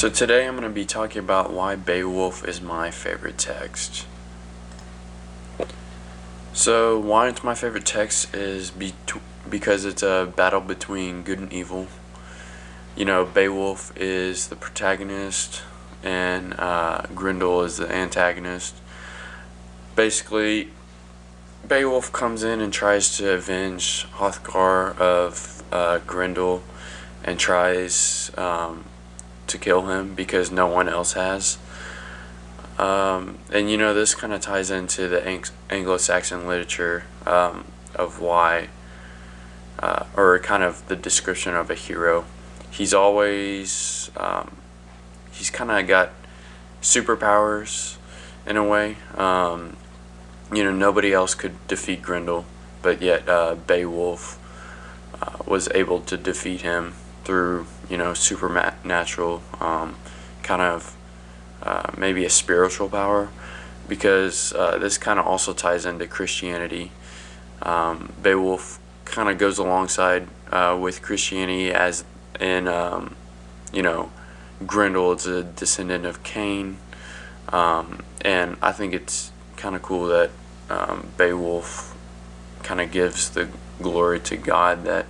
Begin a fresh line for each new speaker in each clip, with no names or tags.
So today I'm going to be talking about why Beowulf is my favorite text. So why it's my favorite text is because it's a battle between good and evil. You know, Beowulf is the protagonist and Grendel is the antagonist. Basically, Beowulf comes in and tries to avenge Hrothgar of Grendel and tries to kill him because no one else has. And you know, this kind of ties into the Anglo-Saxon literature of why, or kind of the description of a hero. He's always, he's kind of got superpowers in a way. You know, nobody else could defeat Grendel, but yet Beowulf was able to defeat him through, you know, supernatural kind of maybe a spiritual power, because this kind of also ties into Christianity. Beowulf kind of goes alongside with Christianity, as in, you know, Grendel is a descendant of Cain, and I think it's kind of cool that Beowulf kind of gives the glory to God, that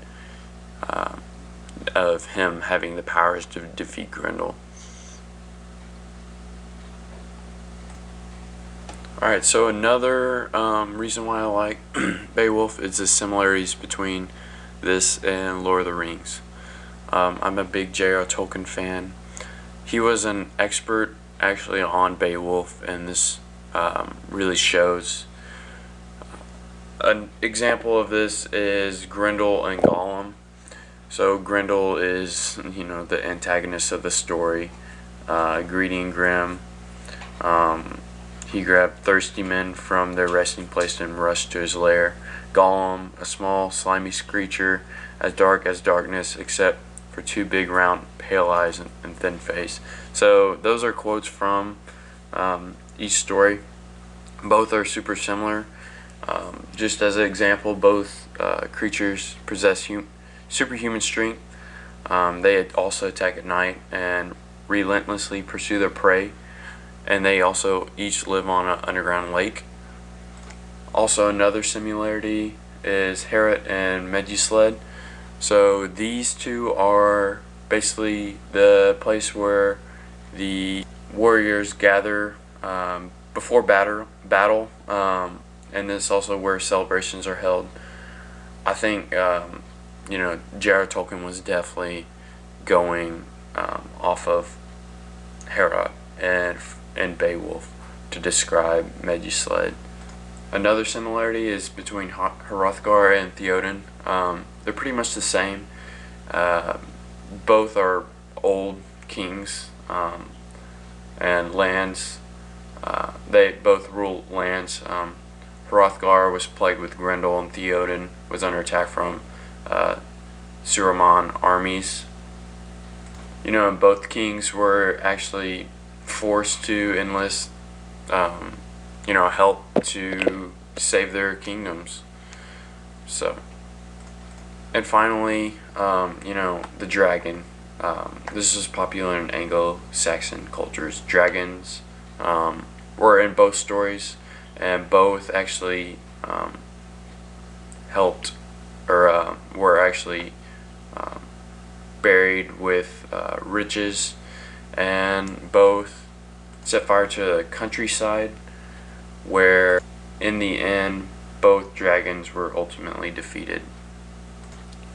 of him having the powers to defeat Grendel. Alright, so another reason why I like Beowulf is the similarities between this and Lord of the Rings. I'm a big J.R. Tolkien fan. He was an expert actually on Beowulf, and this really shows. An example of this is Grendel and Gollum. So Grendel is, you know, the antagonist of the story, greedy and grim. He grabbed thirsty men from their resting place and rushed to his lair. Gollum, a small, slimy creature, as dark as darkness, except for two big, round, pale eyes and thin face. So those are quotes from each story. Both are super similar. Just as an example, both creatures possess superhuman strength. They also attack at night and relentlessly pursue their prey. And they also each live on an underground lake. Also, another similarity is Heorot and Medussled. So these two are basically the place where the warriors gather before battle, and this is also where celebrations are held. I think you know, J.R. Tolkien was definitely going off of Heorot and Beowulf to describe Medussled. Another similarity is between Hrothgar and Theoden. They're pretty much the same. Both are old kings and lands. They both rule lands. Hrothgar was plagued with Grendel, and Theoden was under attack from Saruman armies. You know, both kings were actually forced to enlist, you know, help to save their kingdoms. So, and finally, you know, the dragon. This is popular in Anglo-Saxon cultures. Dragons were in both stories, and both actually helped, or were actually buried with riches, and both set fire to the countryside, where in the end both dragons were ultimately defeated.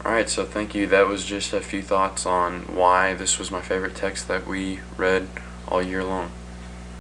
Alright, so thank you. That was just a few thoughts on why this was my favorite text that we read all year long.